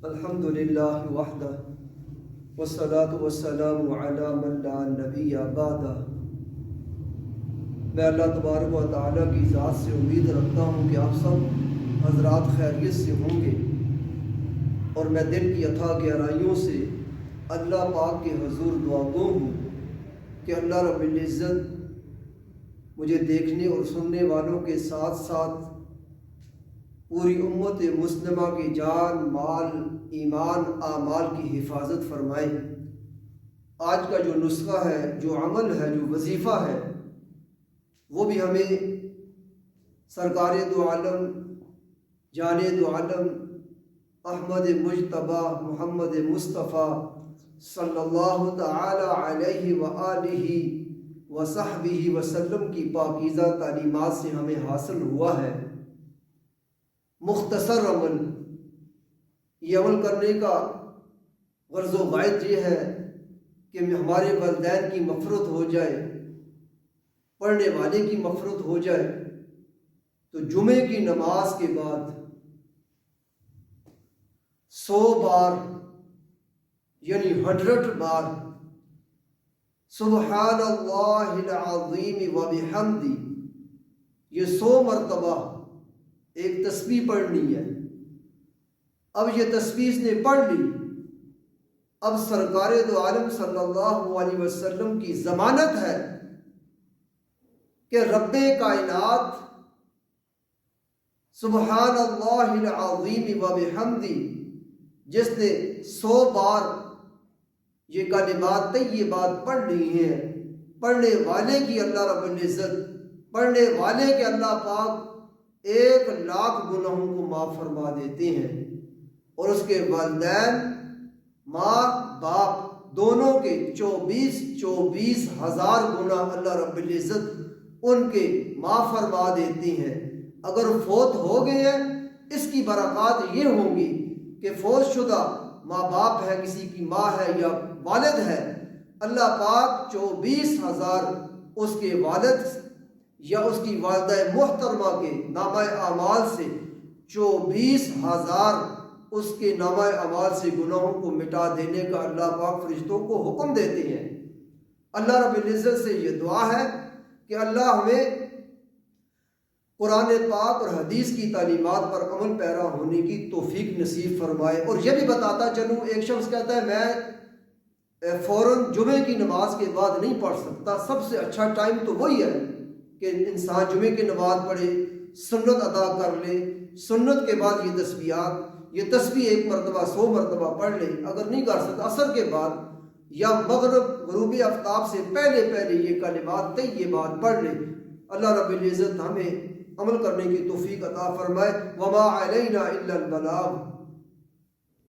الحمد للہ وحدہ والصلاة والسلام علی من لا نبی بعدہ۔ میں اللہ تبارک و تعالیٰ کی ذات سے امید رکھتا ہوں کہ آپ سب حضرات خیریت سے ہوں گے، اور میں دل کی اتھا گہرائیوں سے اللہ پاک کے حضور دعا گو ہوں کہ اللہ رب العزت مجھے دیکھنے اور سننے والوں کے ساتھ ساتھ پوری امت مسلمہ کی جان، مال، ایمان، اعمال کی حفاظت فرمائے۔ آج کا جو نسخہ ہے، جو عمل ہے، جو وظیفہ ہے، وہ بھی ہمیں سرکار دو عالم، جان دو عالم احمد مجتبی محمد مصطفیٰ صلی اللہ تعالی علیہ وآلہ وصحبہ وسلم کی پاکیزہ تعلیمات سے ہمیں حاصل ہوا ہے۔ مختصر عمل، یہ عمل کرنے کا غرض و غائد یہ ہے کہ ہمارے والدین کی مغفرت ہو جائے، پڑھنے والے کی مغفرت ہو جائے۔ تو جمعے کی نماز کے بعد 100 بار یعنی 100 بار سبحان اللہ العظیم و بحمدہ، یہ 100 مرتبہ ایک تسبیح پڑھنی ہے۔ اب یہ تسبیح اس نے پڑھ لی، اب سرکار دو عالم صلی اللہ علیہ وسلم کی ضمانت ہے کہ رب کائنات سبحان اللہ العظیم و بحمدہ، جس نے 100 بار یہ کلمات طیبات پڑھ لی ہیں، پڑھنے والے کی اللہ رب العزت، پڑھنے والے کے اللہ پاک 1,00,000 گناہوں کو معاف فرما دیتے ہیں، اور اس کے والدین، ماں باپ دونوں کے 24 ہزار گناہ اللہ رب العزت ان کے معاف فرما دیتے ہیں۔ اگر فوت ہو گئے ہیں، اس کی برکات یہ ہوں گی کہ فوت شدہ ماں باپ ہے، کسی کی ماں ہے یا والد ہے، اللہ پاک 24,000 اس کے والد یا اس کی والدہ محترمہ کے نامہ اعمال سے 24,000 اس کے نامہ اعمال سے گناہوں کو مٹا دینے کا اللہ پاک فرشتوں کو حکم دیتے ہیں۔ اللہ رب العزت سے یہ دعا ہے کہ اللہ ہمیں قرآن پاک اور حدیث کی تعلیمات پر عمل پیرا ہونے کی توفیق نصیب فرمائے۔ اور یہ بھی بتاتا چلوں، ایک شخص کہتا ہے میں فوراً جمعے کی نماز کے بعد نہیں پڑھ سکتا، سب سے اچھا ٹائم تو وہی ہے کہ انسان جمعے کی نماز پڑھے، سنت ادا کر لے، سنت کے بعد یہ تسبیحات، یہ تسبیح 1 مرتبہ 100 مرتبہ پڑھ لے۔ اگر نہیں کر سکتا، عصر کے بعد یا غروب آفتاب سے پہلے یہ کلمات طیبات پڑھ لے۔ اللہ رب العزت ہمیں عمل کرنے کی توفیق عطا فرمائے۔ وما علینا الا البلاغ۔